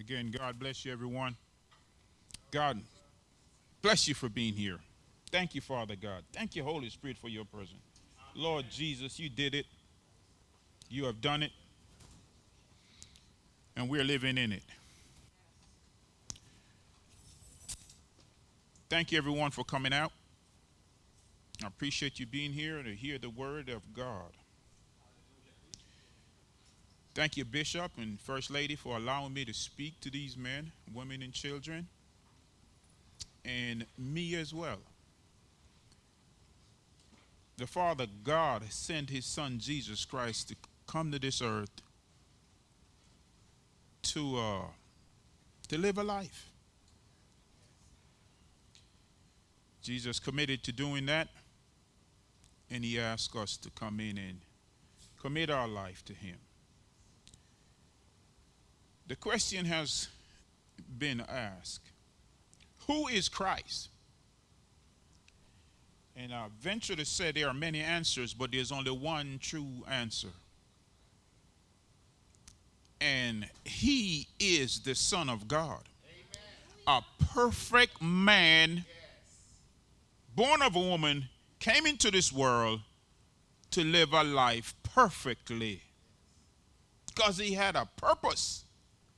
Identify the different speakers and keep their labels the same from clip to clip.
Speaker 1: Again, God bless you, everyone. God bless you for being here. Thank you, Father God. Thank you, Holy Spirit, for your presence. Lord Jesus, you did it. You have done it. And we're living in it. Thank you, everyone, for coming out. I appreciate you being here to hear the word of God. Thank you, Bishop and First Lady, for allowing me to speak to these men, women, and children, and me as well. The Father God sent his Son, Jesus Christ, to come to this earth to live a life. Jesus committed to doing that, and he asked us to come in and commit our life to him. The question has been asked, who is Christ? And I venture to say there are many answers, but there's only one true answer. And he is the Son of God. Amen. A perfect man, yes, born of a woman, came into this world to live a life perfectly because he had a purpose.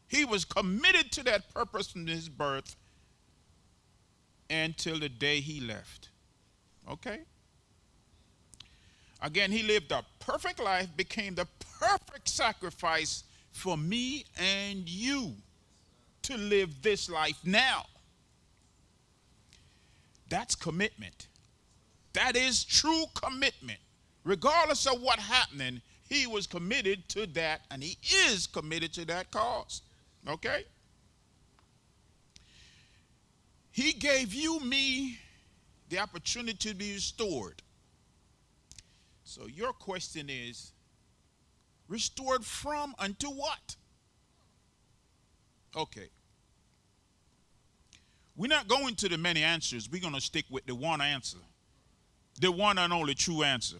Speaker 1: He was committed to that purpose from his birth until the day he left. Okay? Again, he lived a perfect life, became the perfect sacrifice for me and you to live this life now. That's commitment. That is true commitment. Regardless of what's happening, he was committed to that, and he is committed to that cause. Okay? He gave you, me, the opportunity to be restored. So your question is, restored from unto what? Okay. We're not going to the many answers. We're going to stick with the one answer. The one and only true answer.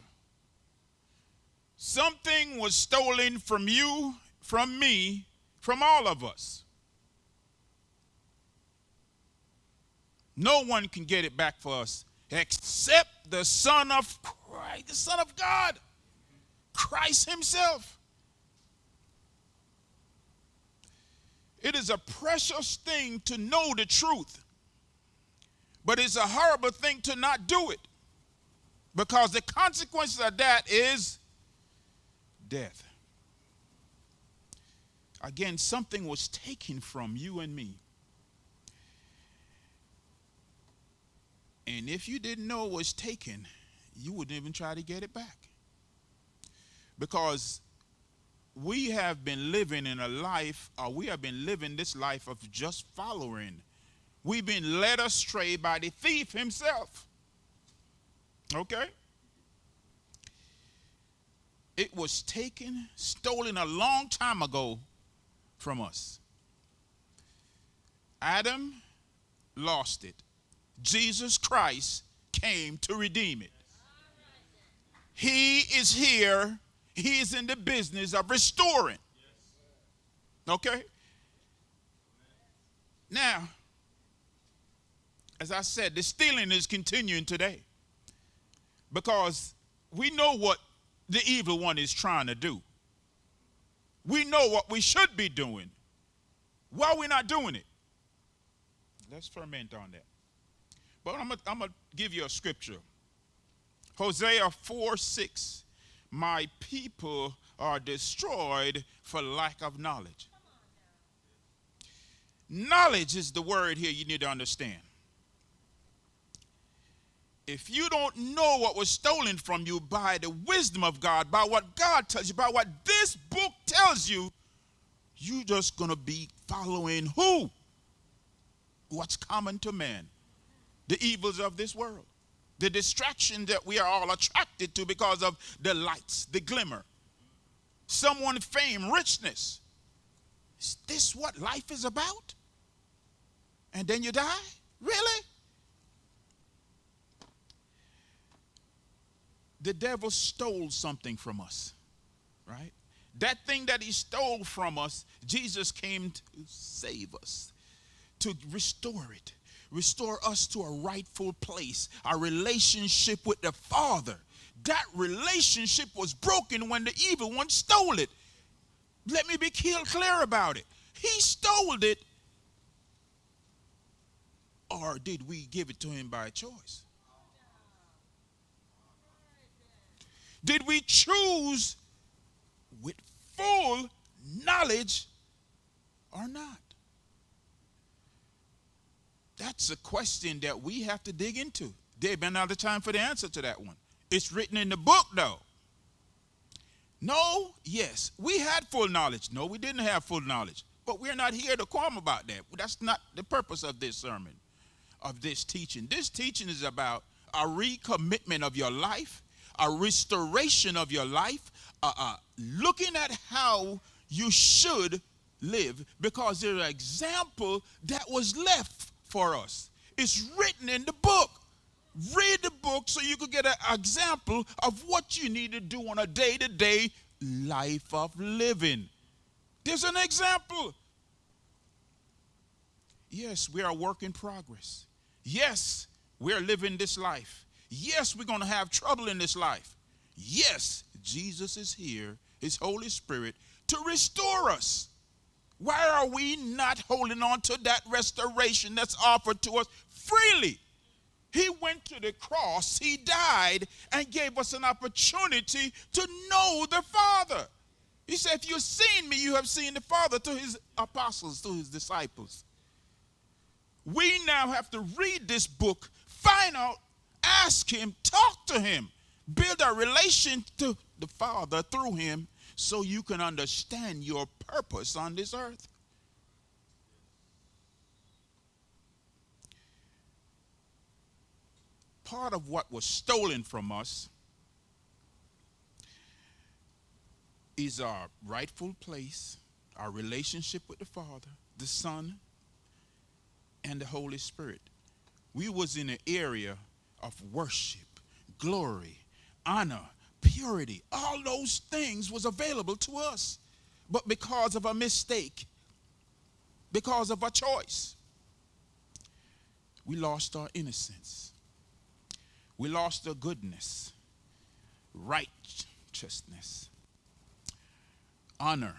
Speaker 1: Something was stolen from you, from me, from all of us. No one can get it back for us except the Son of Christ, the Son of God, Christ himself. It is a precious thing to know the truth, but it's a horrible thing to not do it, because the consequences of that is death. Again, something was taken from you and me. And if you didn't know it was taken, you wouldn't even try to get it back. Because we have been living in a life, or we have been living this life of just following. We've been led astray by the thief himself. Okay? It was taken, stolen a long time ago from us. Adam lost it. Jesus Christ came to redeem it. He is here. He is in the business of restoring. Okay? Now, as I said, the stealing is continuing today, because we know what the evil one is trying to do. We know what we should be doing. Why are we not doing it? Let's ferment on that. But I'm going to give you a scripture. Hosea 4:6. My people are destroyed for lack of knowledge. Knowledge is the word here you need to understand. If you don't know what was stolen from you by the wisdom of God, by what God tells you, by what this book tells you, you're just going to be following who? What's common to man. The evils of this world. The distraction that we are all attracted to because of the lights, the glimmer. Someone, fame, richness. Is this what life is about? And then you die? Really? The devil stole something from us, right? That thing that he stole from us, Jesus came to save us, to restore it, restore us to a rightful place, our relationship with the Father. That relationship was broken when the evil one stole it. Let me be clear about it. He stole it, or did we give it to him by choice? Did we choose with full knowledge or not? That's a question that we have to dig into. There's been another time for the answer to that one. It's written in the book, though. No, yes. We had full knowledge. No, we didn't have full knowledge. But we're not here to quarrel about that. That's not the purpose of this sermon, of this teaching. This teaching is about a recommitment of your life, a restoration of your life, looking at how you should live, because there's an example that was left for us. It's written in the book. Read the book so you could get an example of what you need to do on a day-to-day life of living. There's an example. Yes, we are a work in progress. Yes, we're living this life. Yes, we're going to have trouble in this life. Yes, Jesus is here, his Holy Spirit, to restore us. Why are we not holding on to that restoration that's offered to us freely? He went to the cross, he died, and gave us an opportunity to know the Father. He said, if you've seen me, you have seen the Father, to his apostles, to his disciples. We now have to read this book, find out, ask him, talk to him, build a relation to the Father through him, so you can understand your purpose on this earth. Part of what was stolen from us is our rightful place, our relationship with the Father, the Son, and the Holy Spirit. We was in an area of worship, glory, honor, purity. All those things was available to us. But because of a mistake, because of a choice, we lost our innocence. We lost our goodness, righteousness, honor.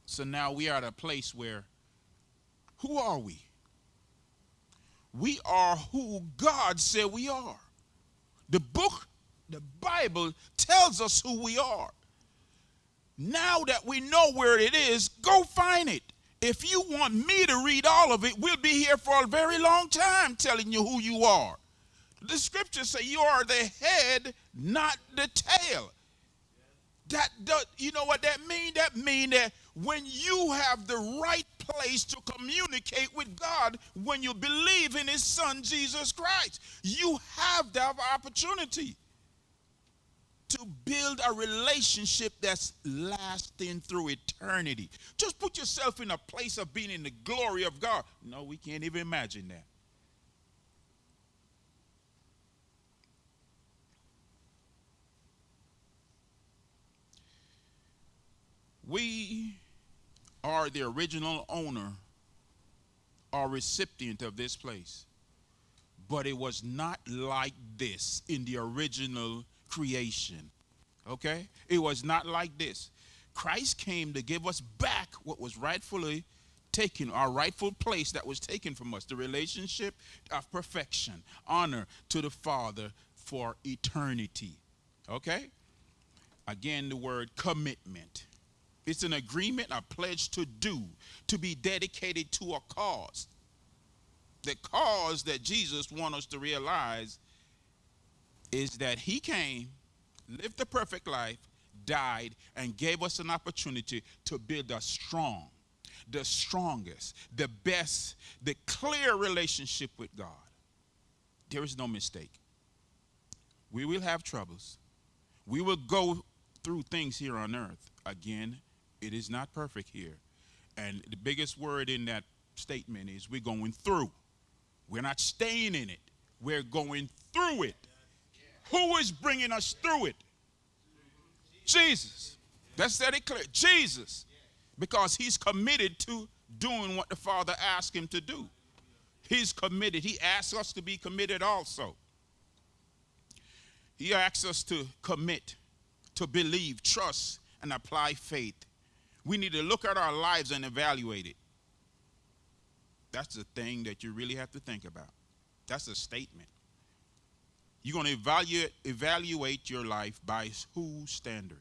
Speaker 1: So now we are at a place where, who are we? We are who God said we are. The book, the Bible, tells us who we are. Now that we know where it is, go find it. If you want me to read all of it, we'll be here for a very long time telling you who you are. The scriptures say you are the head, not the tail. You know what that means? That means that when you have the right place to communicate with God, when you believe in his Son, Jesus Christ, you have that opportunity to build a relationship that's lasting through eternity. Just put yourself in a place of being in the glory of God. No, we can't even imagine that. We are the original owner or recipient of this place. But it was not like this in the original creation. Okay? It was not like this. Christ came to give us back what was rightfully taken, our rightful place that was taken from us, the relationship of perfection, honor to the Father for eternity. Okay? Again, the word commitment. It's an agreement, a pledge to do, to be dedicated to a cause. The cause that Jesus wants us to realize is that he came, lived the perfect life, died, and gave us an opportunity to build a strong, the strongest, the best, the clear relationship with God. There is no mistake. We will have troubles. We will go through things here on earth. Again, it is not perfect here. And the biggest word in that statement is we're going through. We're not staying in it. We're going through it. Who is bringing us through it? Jesus. That's said it clear. Jesus. Because he's committed to doing what the Father asked him to do. He's committed. He asks us to be committed also. He asks us to commit, to believe, trust, and apply faith. We need to look at our lives and evaluate it. That's the thing that you really have to think about. That's a statement. You're going to evaluate your life by whose standard?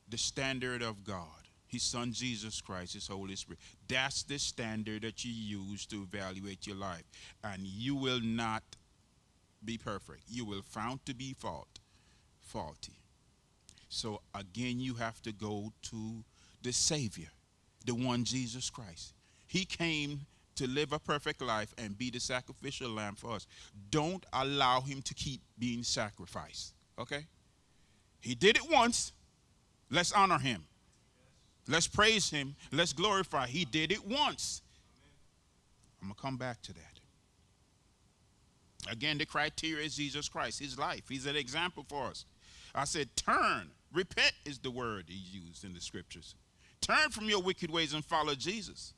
Speaker 1: The standard of God, his son Jesus Christ, his Holy Spirit. That's the standard that you use to evaluate your life. And you will not be perfect. You will found to be faulty. So again, you have to go to the Savior, the one Jesus Christ. He came to live a perfect life and be the sacrificial lamb for us. Don't allow him to keep being sacrificed, okay? He did it once. Let's honor him. Let's praise him. Let's glorify. He did it once. I'm going to come back to that. Again, the criteria is Jesus Christ, his life. He's an example for us. I said, turn. Repent is the word he used in the scriptures. Turn from your wicked ways and follow Jesus.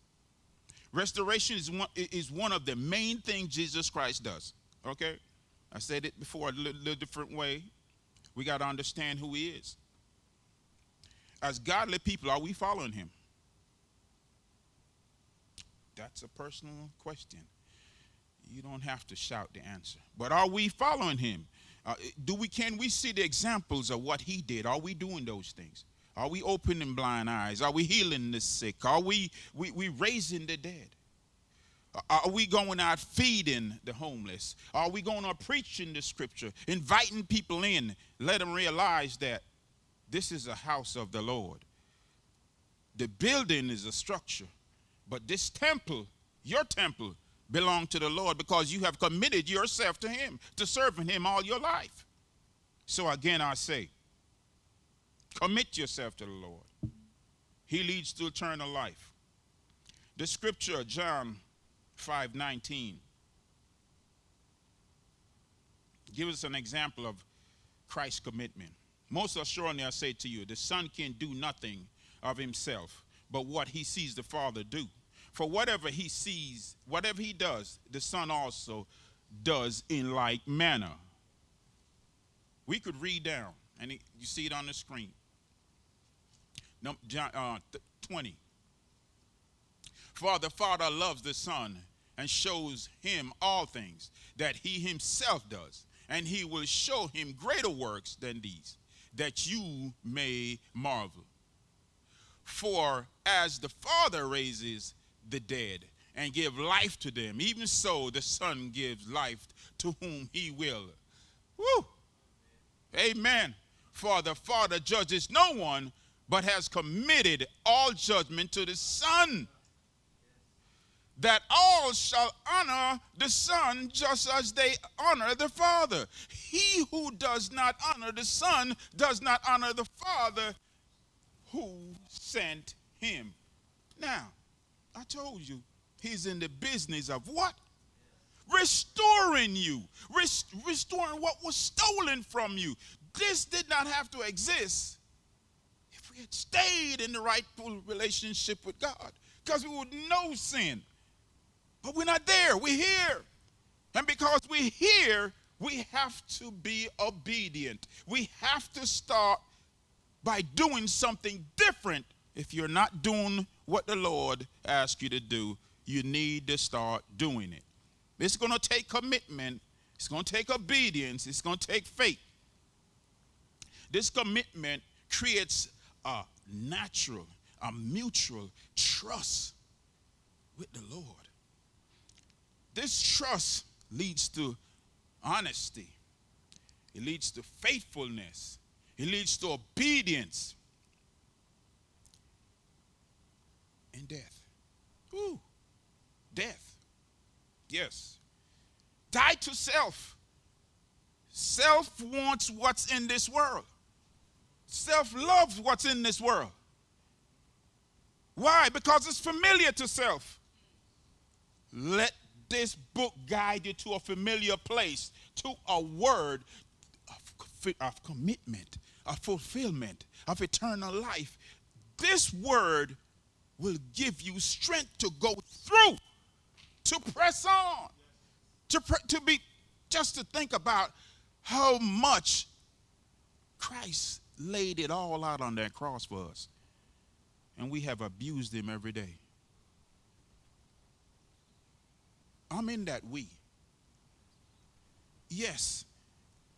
Speaker 1: Restoration is one of the main things Jesus Christ does. Okay? I said it before a little different way. We got to understand who he is. As godly people, are we following him? That's a personal question. You don't have to shout the answer. But are we following him? Can we see the examples of what he did? Are we doing those things? Are we opening blind eyes? Are we healing the sick? Are we raising the dead? Are we going out feeding the homeless? Are we going out preaching the scripture, inviting people in, let them realize that this is a house of the Lord? The building is a structure, but this temple, your temple, belongs to the Lord because you have committed yourself to him, to serving him all your life. So again, I say, commit yourself to the Lord. He leads to eternal life. The scripture, John 5:19, gives us an example of Christ's commitment. Most assuredly, I say to you, the Son can do nothing of himself, but what he sees the Father do. For whatever he sees, whatever he does, the Son also does in like manner. We could read down, and you see it on the screen. John 20. For the Father loves the Son and shows him all things that he himself does, and he will show him greater works than these, that you may marvel. For as the Father raises the dead and give life to them, even so the Son gives life to whom he will. Woo! Amen. For the Father judges no one, but has committed all judgment to the Son, that all shall honor the Son just as they honor the Father. He who does not honor the Son does not honor the Father who sent him. Now, I told you, he's in the business of what? Restoring you. Restoring what was stolen from you. This did not have to exist if we had stayed in the rightful relationship with God, because we would know sin. But we're not there. We're here. And because we're here, we have to be obedient. We have to start by doing something different. If you're not doing what the Lord asks you to do, you need to start doing it. It's going to take commitment. It's going to take obedience. It's going to take faith. This commitment creates a natural, a mutual trust with the Lord. This trust leads to honesty. It leads to faithfulness. It leads to obedience and death. Ooh, death. Yes. Die to self. Self wants what's in this world. Self loves what's in this world. Why? Because it's familiar to self. Let this book guide you to a familiar place, to a word of commitment, a fulfillment of eternal life, this word will give you strength to go through, to press on, just to think about how much Christ laid it all out on that cross for us. And we have abused him every day. I'm in that we. Yes,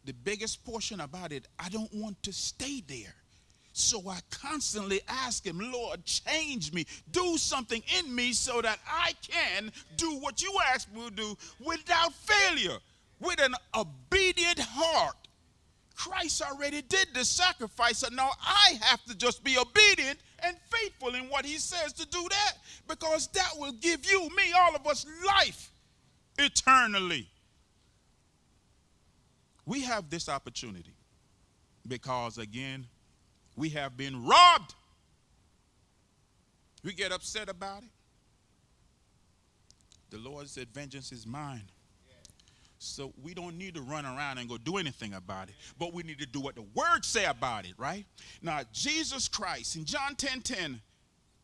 Speaker 1: the biggest portion about it, I don't want to stay there. So I constantly ask him, Lord, change me. Do something in me so that I can do what you ask me to do without failure, with an obedient heart. Christ already did the sacrifice, and now I have to just be obedient and faithful in what he says to do that, because that will give you, me, all of us, life eternally. We have this opportunity because, again, we have been robbed. We get upset about it. The Lord said, vengeance is mine. So we don't need to run around and go do anything about it, but we need to do what the word say about it, right? Now, Jesus Christ in John 10:10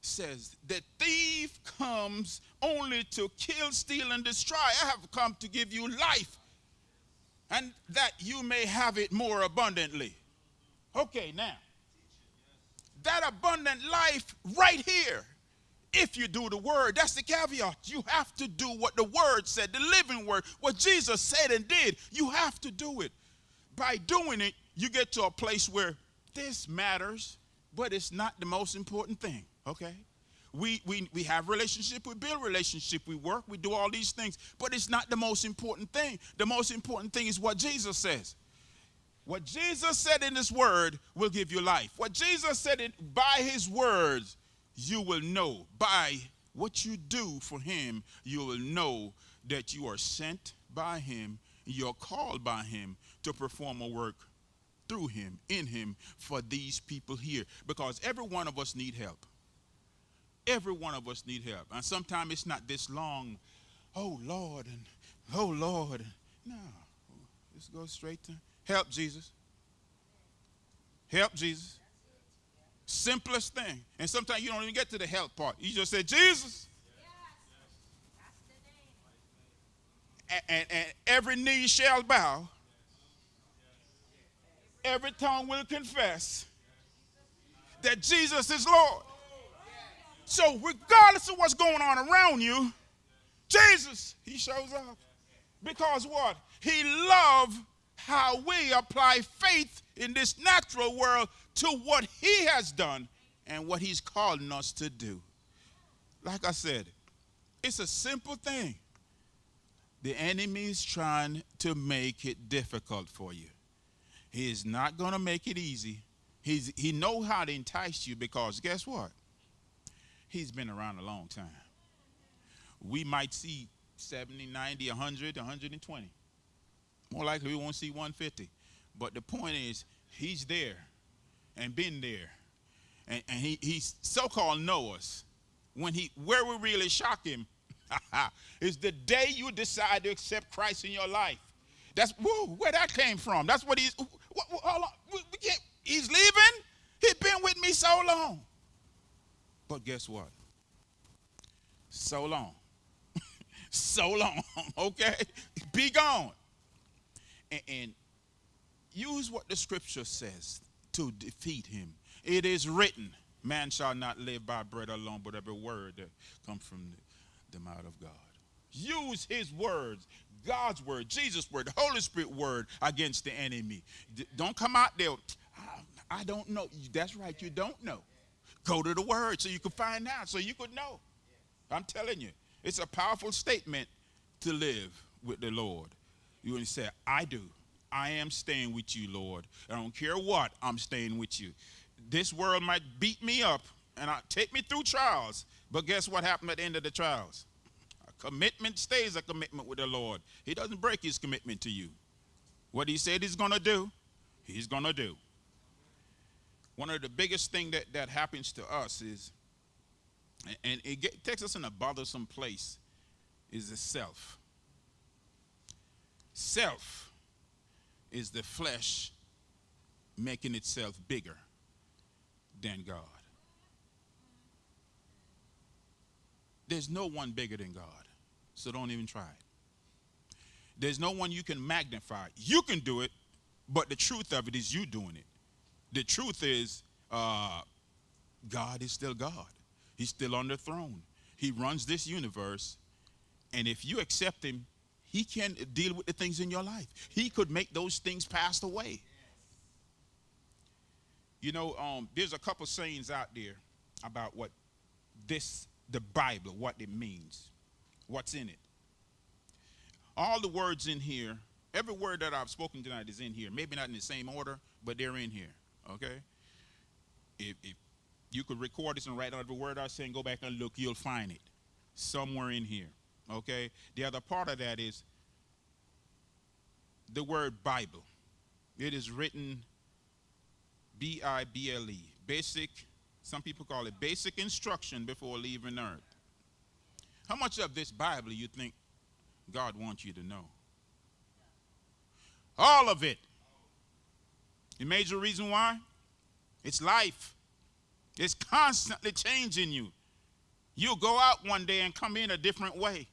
Speaker 1: says, the thief comes only to kill, steal, and destroy. I have come to give you life, and that you may have it more abundantly. Okay, now, that abundant life right here, if you do the word, that's the caveat. You have to do what the word said, the living word, what Jesus said and did. You have to do it. By doing it, you get to a place where this matters, but it's not the most important thing, okay? We have relationship, we build relationship, we work, we do all these things, but it's not the most important thing. The most important thing is what Jesus says. What Jesus said in his word will give you life. What Jesus said by his words, you will know. By what you do for him, you will know that you are sent by him, you're called by him to perform a work through him, in him, for these people here. Because every one of us need help. Every one of us need help. And sometimes it's not this long, oh Lord, and oh Lord. No, just go straight to help, Jesus. Help, Jesus. Simplest thing. And sometimes you don't even get to the help part. You just say, Jesus. And every knee shall bow. Every tongue will confess that Jesus is Lord. So regardless of what's going on around you, Jesus, he shows up. Because what? He loves how we apply faith in this natural world to what he has done and what he's calling us to do. Like I said, it's a simple thing. The enemy is trying to make it difficult for you. He is not going to make it easy. He knows how to entice you, because guess what? He's been around a long time. We might see 70, 90, 100, 120. More likely we won't see 150. But the point is, he's there and been there. And he so-called know us. Where we really shock him is the day you decide to accept Christ in your life. That's where that came from. That's what he's, he's leaving. He's been with me so long. But guess what? So long. So long, okay? Be gone. And use what the scripture says to defeat him. It is written, man shall not live by bread alone, but every word that comes from the mouth of God. Use his words, God's word, Jesus' word, the Holy Spirit word against the enemy. Don't come out there, I don't know. That's right, you don't know. Go to the word so you can find out, so you could know. I'm telling you, it's a powerful statement to live with the Lord. You want to say, I do. I am staying with you, Lord. I don't care what, I'm staying with you. This world might beat me up and take me through trials, but guess what happened at the end of the trials? A commitment stays a commitment with the Lord. He doesn't break his commitment to you. What he said he's going to do, he's going to do. One of the biggest things that happens to us is, and it takes us in a bothersome place, is the self. Self is the flesh making itself bigger than God. There's no one bigger than God, so don't even try it. There's no one you can magnify. You can do it, but the truth of it is you doing it. The truth is God is still God. He's still on the throne. He runs this universe, and if you accept him, he can deal with the things in your life. He could make those things pass away. You know, there's a couple sayings out there about what the Bible, what it means, what's in it. All the words in here, every word that I've spoken tonight is in here. Maybe not in the same order, but they're in here, okay? If you could record this and write out every word I say and go back and look, you'll find it somewhere in here, okay? The other part of that is the word Bible. It is written B-I-B-L-E, basic, some people call it basic instruction before leaving earth. How much of this Bible you think God wants you to know? All of it. The major reason why? It's life. It's constantly changing you. You'll go out one day and come in a different way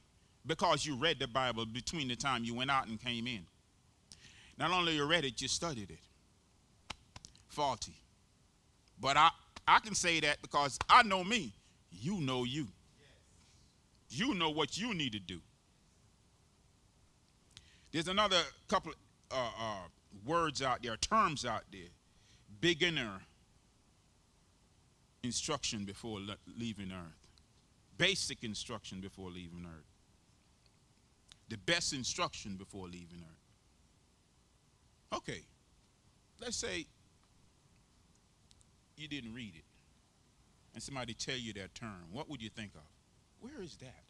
Speaker 1: because you read the Bible between the time you went out and came in. Not only you read it, you studied it. Faulty. But I can say that because I know me. You know you. You know what you need to do. There's another couple words out there, terms out there. Beginner instruction before leaving earth. Basic instruction before leaving earth. The best instruction before leaving earth. Okay, let's say you didn't read it and somebody tell you that term. What would you think of? Where is that?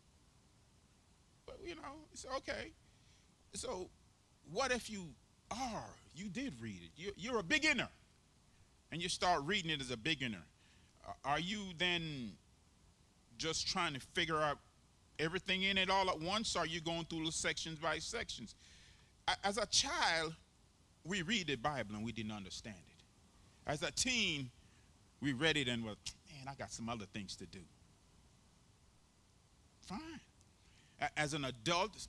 Speaker 1: But you know, it's okay. So what if you did read it? You're a beginner and you start reading it as a beginner. Are you then just trying to figure out everything in it all at once? Or are you going through the sections by sections? As a child, we read the Bible and we didn't understand it. As a teen, we read it and well, man, I got some other things to do. Fine. As an adult,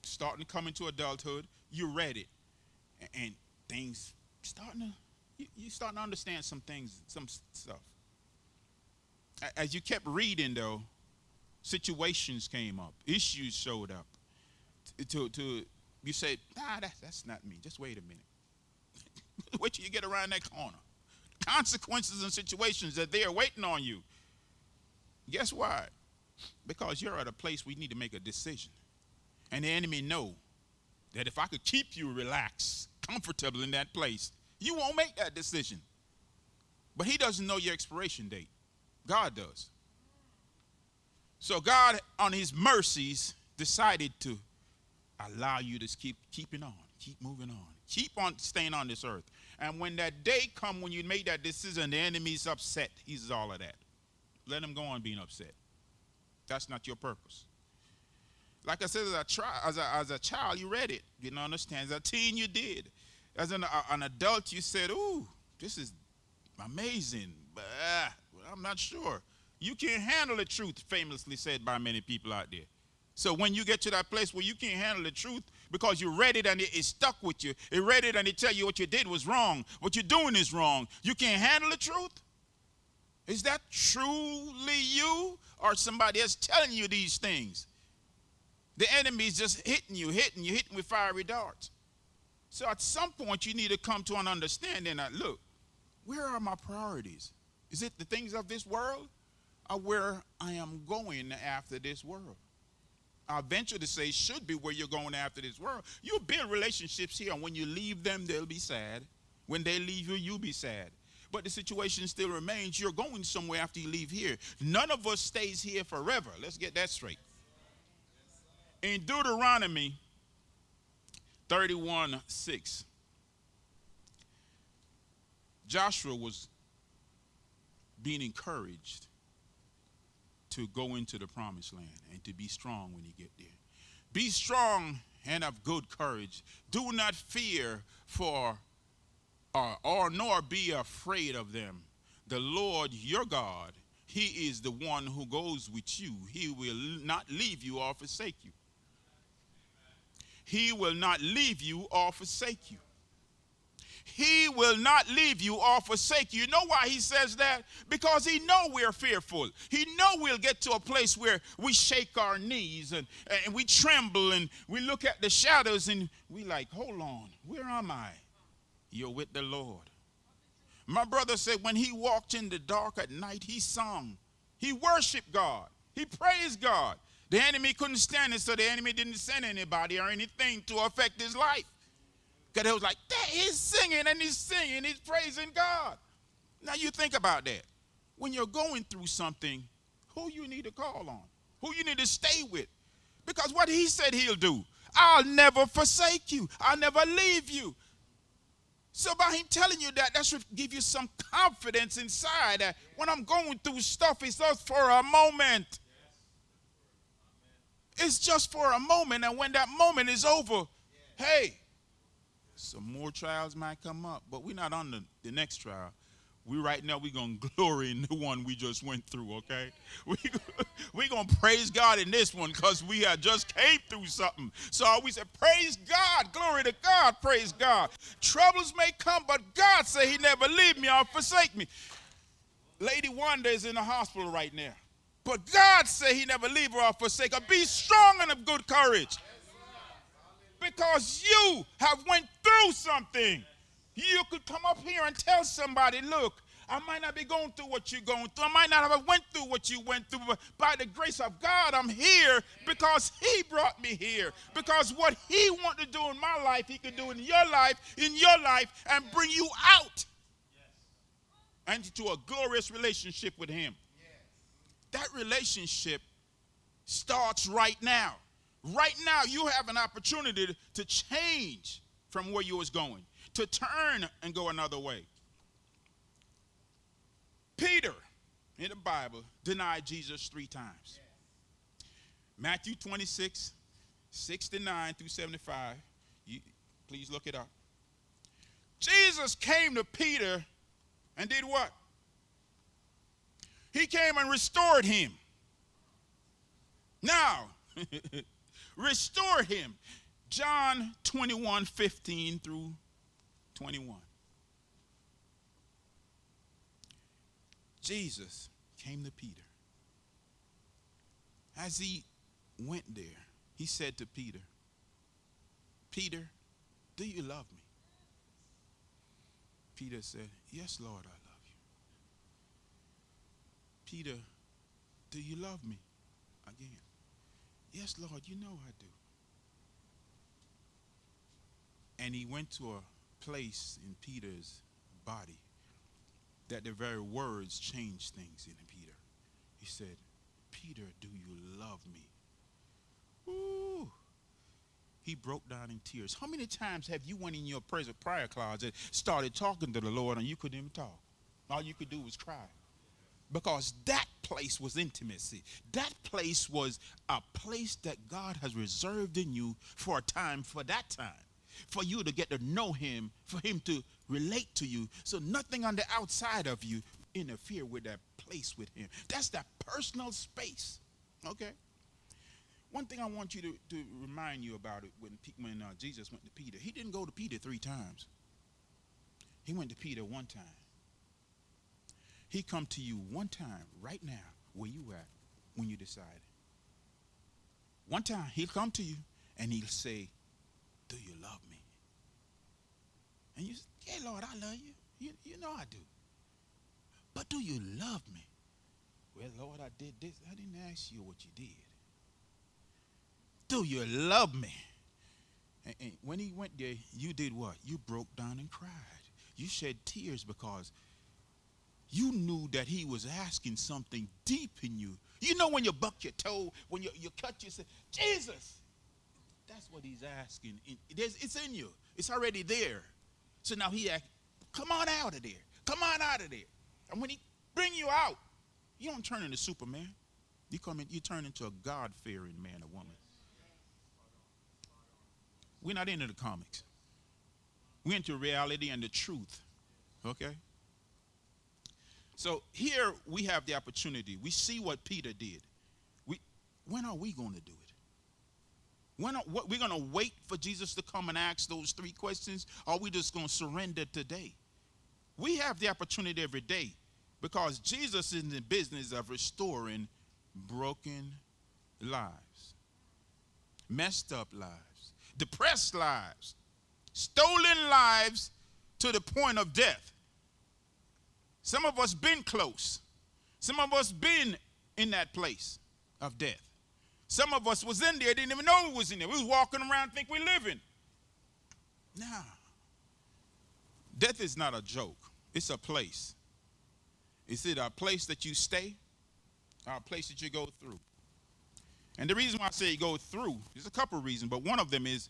Speaker 1: starting to come into adulthood, you read it. And things you're starting to understand some things, some stuff. As you kept reading, though, situations came up. Issues showed up. You say, that's not me. Just wait a minute. Wait till you get around that corner. Consequences and situations that they are waiting on you. Guess why? Because you're at a place where you need to make a decision. And the enemy know that if I could keep you relaxed, comfortable in that place, you won't make that decision. But he doesn't know your expiration date. God does. So God, on his mercies, decided to allow you to keep keeping on, keep moving on, keep on staying on this earth. And when that day come when you made that decision, the enemy's upset. He's all of that. Let him go on being upset. That's not your purpose. Like I said, as a child, you read it. You didn't understand. As a teen, you did. As an adult, you said, ooh, this is amazing. But I'm not sure. You can't handle the truth, famously said by many people out there. So when you get to that place where you can't handle the truth because you read it and it stuck with you, it read it and it tell you what you did was wrong, what you're doing is wrong, you can't handle the truth? Is that truly you or somebody else telling you these things? The enemy's just hitting you with fiery darts. So at some point you need to come to an understanding that, look, where are my priorities? Is it the things of this world or where I am going after this world? I venture to say should be where you're going after this world. You'll build relationships here, and when you leave them, they'll be sad. When they leave you, you'll be sad. But the situation still remains. You're going somewhere after you leave here. None of us stays here forever. Let's get that straight. In Deuteronomy 31:6, Joshua was being encouraged to go into the promised land and to be strong when you get there. Be strong and of good courage. Do not fear, for or nor be afraid of them. The Lord your God, he is the one who goes with you. He will not leave you or forsake you. He will not leave you or forsake you. He will not leave you or forsake you. You know why he says that? Because he know we're fearful. He know we'll get to a place where we shake our knees and we tremble and we look at the shadows and we like, hold on, where am I? You're with the Lord. My brother said when he walked in the dark at night, he sung. He worshiped God. He praised God. The enemy couldn't stand it, so the enemy didn't send anybody or anything to affect his life. Because it was like, he's singing and he's singing, he's praising God. Now you think about that. When you're going through something, who you need to call on? Who you need to stay with? Because what he said he'll do, I'll never forsake you. I'll never leave you. So by him telling you that, that should give you some confidence inside that when I'm going through stuff, it's just for a moment. It's just for a moment, and when that moment is over, hey, some more trials might come up, but we're not on the next trial. Right now, we're going to glory in the one we just went through, okay? We're going to praise God in this one because we had just came through something. So we said, praise God, glory to God, praise God. Troubles may come, but God said he never leave me or forsake me. Lady Wanda is in the hospital right now. But God said he never leave her or forsake her. Be strong and of good courage. Because you have went through something. You could come up here and tell somebody, look, I might not be going through what you're going through. I might not have went through what you went through, but by the grace of God, I'm here because he brought me here. Because what he wanted to do in my life, he could do in your life, and bring you out into a glorious relationship with him. That relationship starts right now. Right now, you have an opportunity to change from where you was going, to turn and go another way. Peter, in the Bible, denied Jesus 3 times. Matthew 26, 69 through 75. Please look it up. Jesus came to Peter and did what? He came and restored him. Now, restore him. John 21, 15 through 21. Jesus came to Peter. As he went there, he said to Peter, Peter, do you love me? Peter said, yes, Lord, I love you. Peter, do you love me? Again. Yes, Lord, you know I do. And he went to a place in Peter's body that the very words changed things in Peter. He said, Peter, do you love me? Ooh. He broke down in tears. How many times have you went in your prayer closet, started talking to the Lord, and you couldn't even talk? All you could do was cry. Because that place was intimacy. That place was a place that God has reserved in you for a time, for that time. For you to get to know him, for him to relate to you. So nothing on the outside of you interfere with that place with him. That's that personal space. Okay? One thing I want you to remind you about it when Jesus went to Peter. He didn't go to Peter 3 times. He went to Peter 1 time. He come to you 1 time right now where you at when you decide. 1 time he'll come to you and he'll say, do you love me? And you say, yeah, Lord, I love you. You know I do. But do you love me? Well, Lord, I did this. I didn't ask you what you did. Do you love me? And when he went there, you did what? You broke down and cried. You shed tears because you knew that he was asking something deep in you. You know when you buck your toe, when you cut yourself, Jesus. That's what he's asking. It's in you. It's already there. So now he asks, come on out of there. Come on out of there. And when he bring you out, you don't turn into Superman. You turn into a God-fearing man or woman. We're not into the comics. We're into reality and the truth. Okay? So here we have the opportunity. We see what Peter did. When are we going to do it? We're going to wait for Jesus to come and ask those 3 questions? Or are we just going to surrender today? We have the opportunity every day because Jesus is in the business of restoring broken lives, messed up lives, depressed lives, stolen lives to the point of death. Some of us been close. Some of us been in that place of death. Some of us was in there, didn't even know we was in there. We was walking around think we living. Nah. Death is not a joke. It's a place. Is it a place that you stay or a place that you go through? And the reason why I say you go through, there's a couple of reasons, but one of them is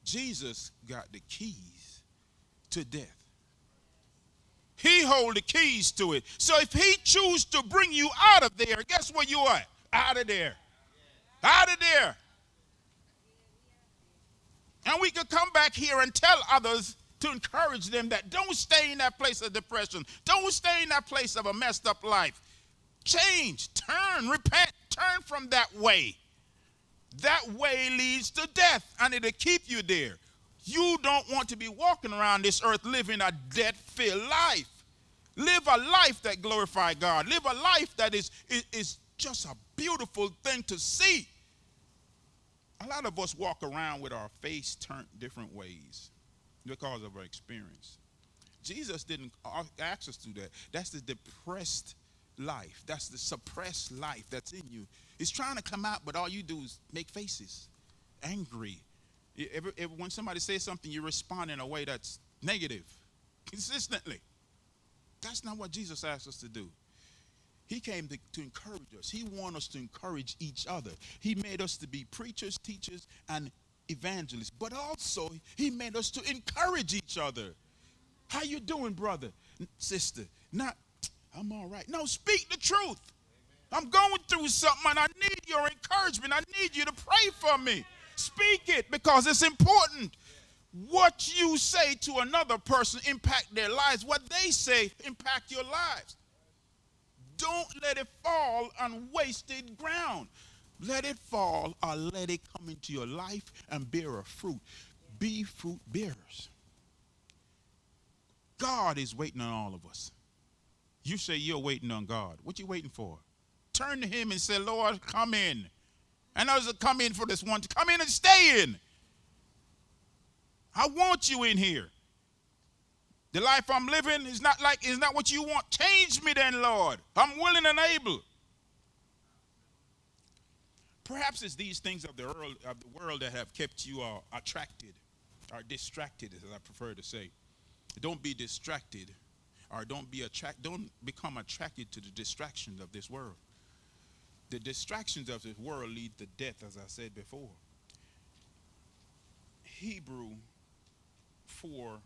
Speaker 1: Jesus got the keys to death. He hold the keys to it. So if he choose to bring you out of there, guess where you are? Out of there. Out of there. And we could come back here and tell others to encourage them that don't stay in that place of depression. Don't stay in that place of a messed up life. Change, turn, repent, turn from that way. That way leads to death, and it'll keep you there. You don't want to be walking around this earth living a death-filled life. Live a life that glorifies God. Live a life that is just a beautiful thing to see. A lot of us walk around with our face turned different ways because of our experience. Jesus didn't ask us to do that. That's the depressed life. That's the suppressed life that's in you. It's trying to come out, but all you do is make faces, angry. When somebody says something, you respond in a way that's negative, consistently. That's not what Jesus asked us to do. He came to encourage us. He wants us to encourage each other. He made us to be preachers, teachers, and evangelists. But also, he made us to encourage each other. How you doing, brother, sister? Not, I'm all right. No, speak the truth. I'm going through something, and I need your encouragement. I need you to pray for me. Speak it, because it's important. What you say to another person impact their lives. What they say impact your lives. Don't let it fall on wasted ground. Let it fall or let it come into your life and bear a fruit. Be fruit bearers. God is waiting on all of us. You say you're waiting on God. What you waiting for? Turn to him and say, Lord, come in. And others will come in for this one. Come in and stay in. I want you in here. The life I'm living is not what you want. Change me then, Lord. I'm willing and able. Perhaps it's these things of the world that have kept you attracted or distracted, as I prefer to say. Don't be distracted, or don't become attracted to the distractions of this world. The distractions of this world lead to death, as I said before. Hebrew 4:12.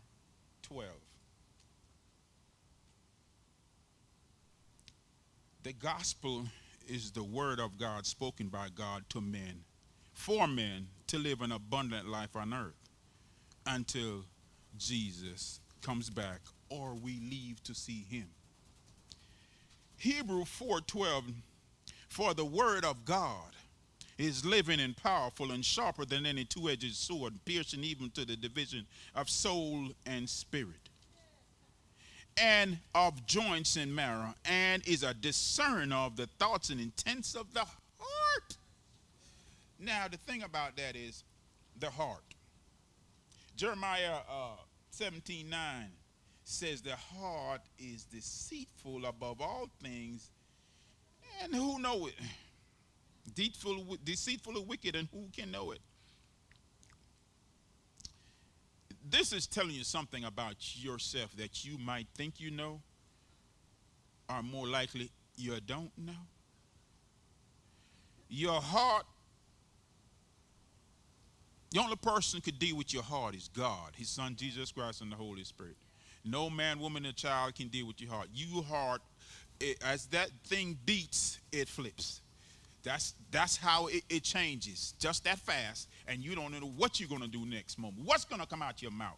Speaker 1: The gospel is the word of God spoken by God to men, for men to live an abundant life on earth until Jesus comes back or we leave to see him. Hebrew 4:12, for the word of God is living and powerful and sharper than any two-edged sword, piercing even to the division of soul and spirit, and of joints and marrow, and is a discerner of the thoughts and intents of the heart. Now, the thing about that is the heart. Jeremiah 17:9 says the heart is deceitful above all things, and who know it? Deceitful and wicked, and who can know it? This is telling you something about yourself that you might think you know, or more likely you don't know. Your heart, the only person who could deal with your heart is God, his son Jesus Christ, and the Holy Spirit. No man, woman, or child can deal with your heart. Your heart, as that thing beats, it flips. That's how it changes, just that fast, and you don't know what you're going to do next moment. What's going to come out your mouth?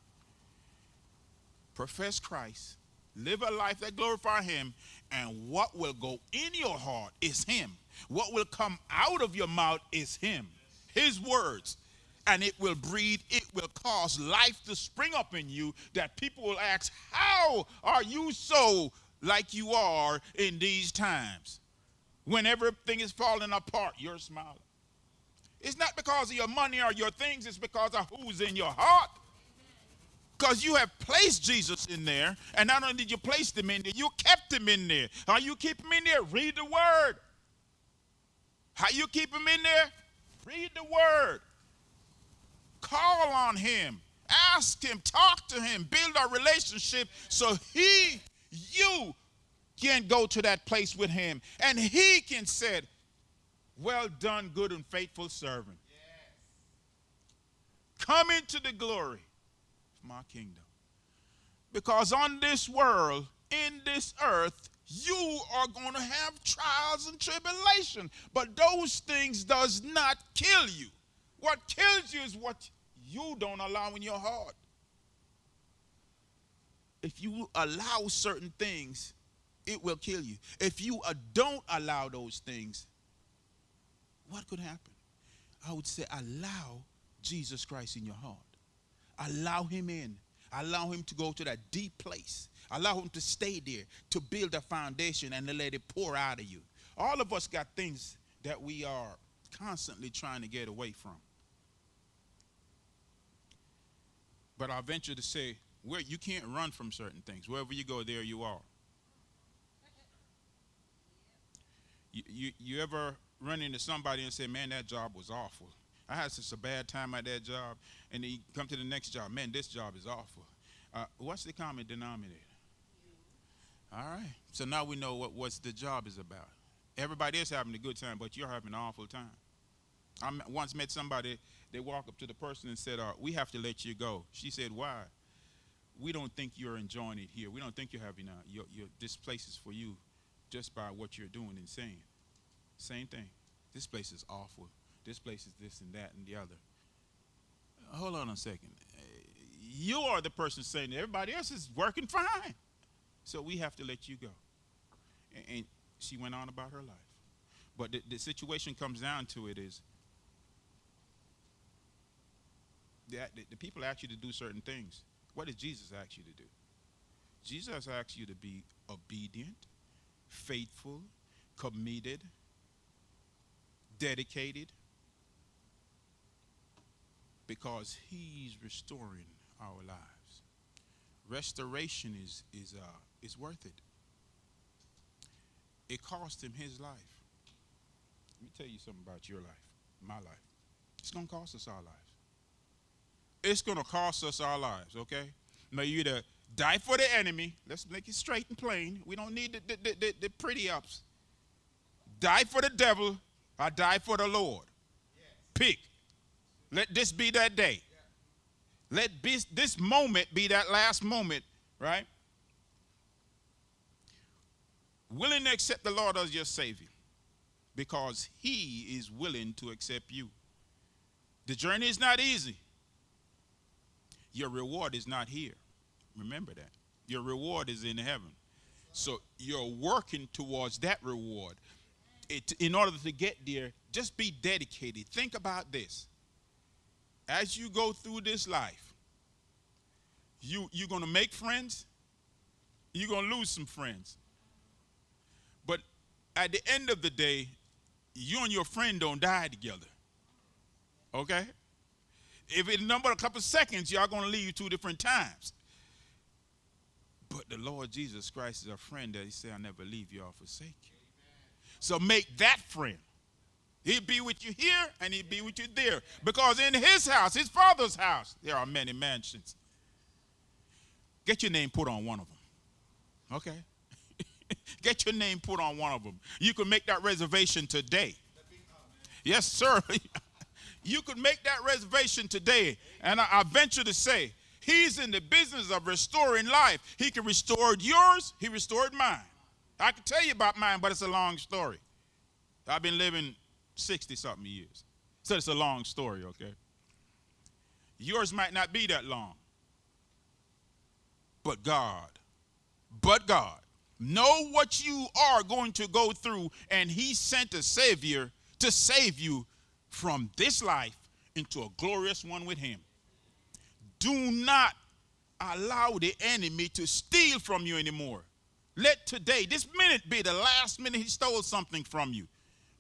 Speaker 1: profess Christ, live a life that glorifies him, and what will go in your heart is him. What will come out of your mouth is him, his words. And it will breed, it will cause life to spring up in you that people will ask, how are you so like you are in these times? When everything is falling apart, you're smiling. It's not because of your money or your things, it's because of who's in your heart. Because you have placed Jesus in there, and not only did you place him in there, you kept him in there. How you keep him in there? Read the word. How you keep him in there? Read the word. Call on him. Ask him. Talk to him. Build a relationship so you can go to that place with him. And he can say, well done, good and faithful servant. Yes. Come into the glory of my kingdom. Because on this world, in this earth, you are going to have trials and tribulation. But those things does not kill you. What kills you is what you don't allow in your heart. If you allow certain things, it will kill you. If you don't allow those things, what could happen? I would say allow Jesus Christ in your heart. Allow him in. Allow him to go to that deep place. Allow him to stay there, to build a foundation and to let it pour out of you. All of us got things that we are constantly trying to get away from. But I venture to say, where you can't run from certain things. Wherever you go, there you are. You ever run into somebody and say, man, that job was awful. I had such a bad time at that job. And then you come to the next job, man, this job is awful. What's the common denominator? All right. So now we know what the job is about. Everybody is having a good time, but you're having an awful time. I once met somebody, they walked up to the person and said, we have to let you go. She said, why? We don't think you're enjoying it here. We don't think you're having this place is for you just by what you're doing and saying. Same thing. This place is awful. This place is this and that and the other. Hold on a second. You are the person saying that everybody else is working fine. So we have to let you go. And she went on about her life. But the situation comes down to it is that the people ask you to do certain things. What does Jesus ask you to do? Jesus asks you to be obedient, faithful, committed, dedicated, because he's restoring our lives. Restoration is worth it. It cost him his life. Let me tell you something about your life, my life. It's going to cost us our lives. It's going to cost us our lives, okay? Now you either die for the enemy. Let's make it straight and plain. We don't need the pretty ups. Die for the devil or die for the Lord. Yes. Pick. Let this be that day. Yeah. Let this moment be that last moment, right? Willing to accept the Lord as your Savior because he is willing to accept you. The journey is not easy. Your reward is not here. Remember that. Your reward is in heaven. So you're working towards that reward. In order to get there, just be dedicated. Think about this. As you go through this life, you're going to make friends. You're going to lose some friends. But at the end of the day, you and your friend don't die together. Okay? If it number a couple seconds, y'all going to leave two different times. But the Lord Jesus Christ is a friend that he said, I'll never leave you or forsake you. Amen. So make that friend. He'll be with you here and he'll be with you there. Because in his house, his Father's house, there are many mansions. Get your name put on one of them. Okay? Get your name put on one of them. You can make that reservation today. Yes, sir. You could make that reservation today. And I venture to say, he's in the business of restoring life. He can restore yours. He restored mine. I can tell you about mine, but it's a long story. I've been living 60-something years. So it's a long story, okay? Yours might not be that long. But God, know what you are going to go through, and he sent a Savior to save you from this life into a glorious one with him. Do not allow the enemy to steal from you anymore. Let today, this minute, be the last minute he stole something from you.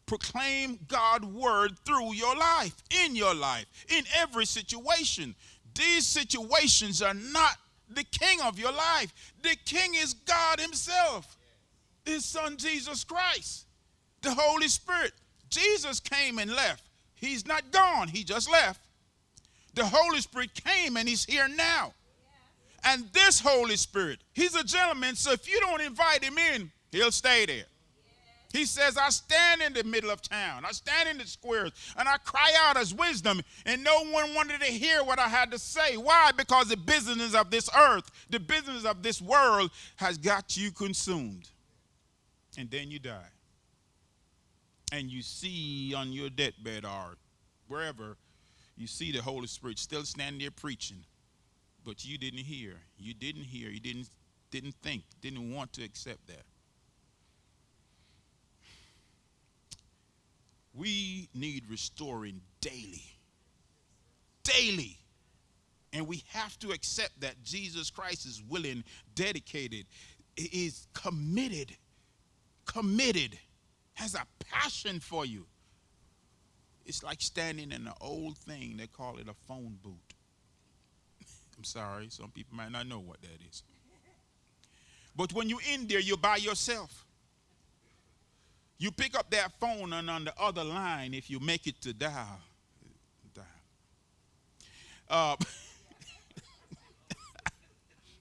Speaker 1: Proclaim God's word through your life, in every situation. These situations are not the king of your life. The king is God himself, his son Jesus Christ, the Holy Spirit. Jesus came and left. He's not gone. He just left. The Holy Spirit came and he's here now. And this Holy Spirit, he's a gentleman, so if you don't invite him in, he'll stay there. He says, I stand in the middle of town. I stand in the squares, and I cry out as wisdom, and no one wanted to hear what I had to say. Why? Because the business of this earth, the business of this world has got you consumed. And then you die. And you see on your deathbed or wherever, you see the Holy Spirit still standing there preaching. But you didn't hear. You didn't think, didn't want to accept that. We need restoring daily. Daily. And we have to accept that Jesus Christ is willing, dedicated, is committed, has a passion for you. It's like standing in an old thing. They call it a phone booth. I'm sorry, some people might not know what that is. But when you're in there, you're by yourself. You pick up that phone, and on the other line, if you make it to dial.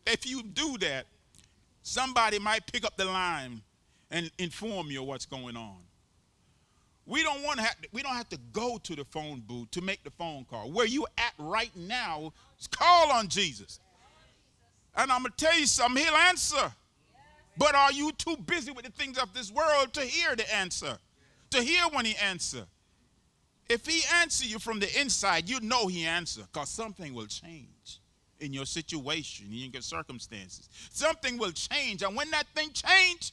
Speaker 1: If you do that, somebody might pick up the line and inform you of what's going on. We don't have to go to the phone booth to make the phone call. Where you at right now, call on Jesus. And I'm going to tell you something, he'll answer. But are you too busy with the things of this world to hear the answer? To hear when he answers? If he answers you from the inside, you know he answers, because something will change in your situation, in your circumstances. Something will change, and when that thing changes,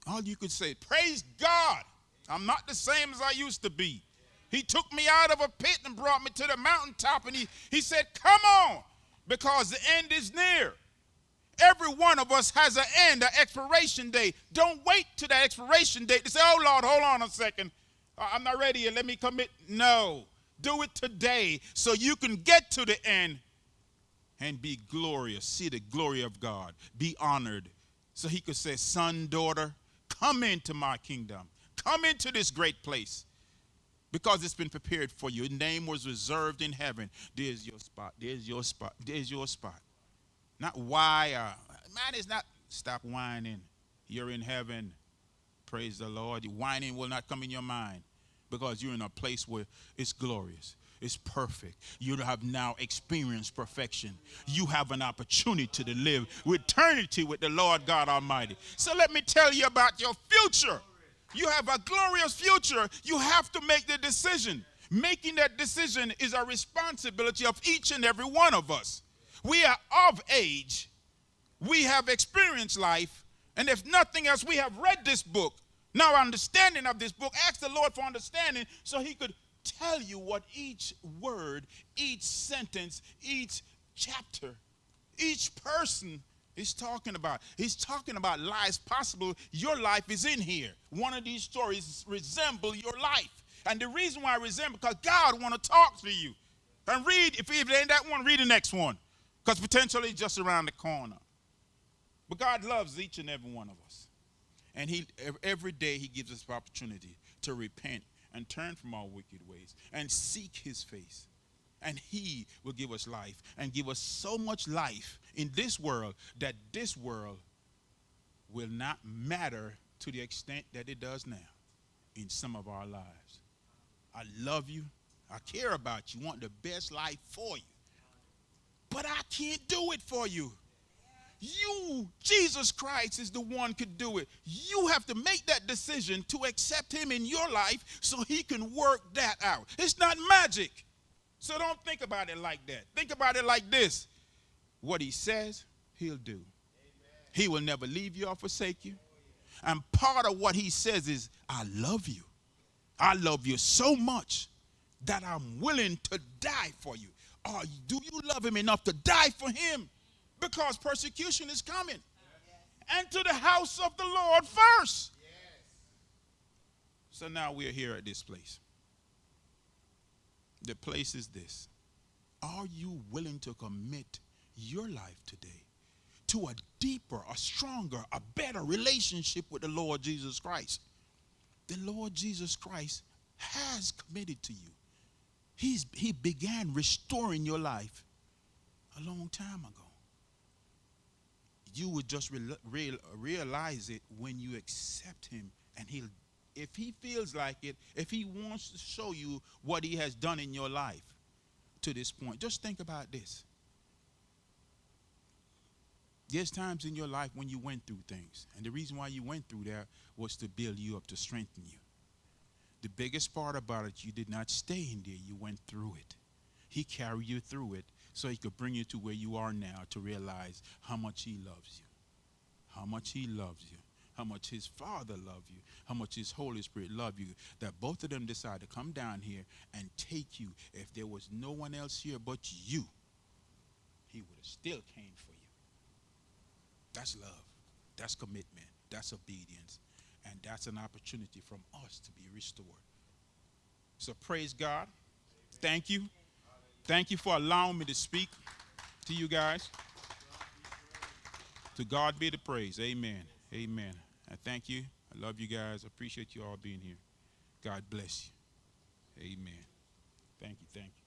Speaker 1: all you could say, praise God, I'm not the same as I used to be. He took me out of a pit and brought me to the mountaintop, and he said, come on, because the end is near. Every one of us has an end, an expiration date. Don't wait to that expiration date to say, oh, Lord, hold on a second. I'm not ready yet. Let me commit. No. Do it today so you can get to the end and be glorious. See the glory of God. Be honored. So he could say, son, daughter, come into my kingdom. Come into this great place because it's been prepared for you. Your name was reserved in heaven. There's your spot. There's your spot. There's your spot. Not why. Man, it's not. Stop whining. You're in heaven. Praise the Lord. Whining will not come in your mind because you're in a place where it's glorious. It's perfect. You have now experienced perfection. You have an opportunity to live eternity with the Lord God Almighty. So let me tell you about your future. You have a glorious future. You have to make the decision. Making that decision is a responsibility of each and every one of us. We are of age. We have experienced life. And if nothing else, we have read this book. Now, understanding of this book, ask the Lord for understanding so he could tell you what each word, each sentence, each chapter, each person is talking about. He's talking about lives possible. Your life is in here. One of these stories resemble your life. And the reason why I resemble, because God want to talk to you. And read, if it ain't that one, read the next one. Because potentially it's just around the corner. But God loves each and every one of us. And every day he gives us the opportunity to repent and turn from our wicked ways and seek his face. And he will give us life and give us so much life in this world that this world will not matter to the extent that it does now in some of our lives. I love you. I care about you. Want the best life for you. But I can't do it for you. You, Jesus Christ, is the one could do it. You have to make that decision to accept him in your life so he can work that out. It's not magic. So don't think about it like that. Think about it like this. What he says, he'll do. He will never leave you or forsake you. And part of what he says is, I love you. I love you so much that I'm willing to die for you. Or do you love him enough to die for him? Because persecution is coming. Enter the house of the Lord first. So now we're here at this place. The place is this. Are you willing to commit your life today to a deeper, a stronger, a better relationship with the Lord Jesus Christ? The Lord Jesus Christ has committed to you. He began restoring your life a long time ago. You would just realize it when you accept him, and if he feels like it, if he wants to show you what he has done in your life to this point. Just think about this. There's times in your life when you went through things, and the reason why you went through that was to build you up, to strengthen you. The biggest part about it, you did not stay in there. You went through it. He carried you through it so he could bring you to where you are now, to realize how much he loves you, how much he loves you, how much his Father loves you, how much his Holy Spirit loves you, that both of them decided to come down here and take you. If there was no one else here but you, he would have still came for you. That's love. That's commitment. That's obedience. And that's an opportunity from us to be restored. So praise God. Thank you. Thank you for allowing me to speak to you guys. To God be the praise. Amen. Amen. I thank you. I love you guys. I appreciate you all being here. God bless you. Amen. Thank you. Thank you.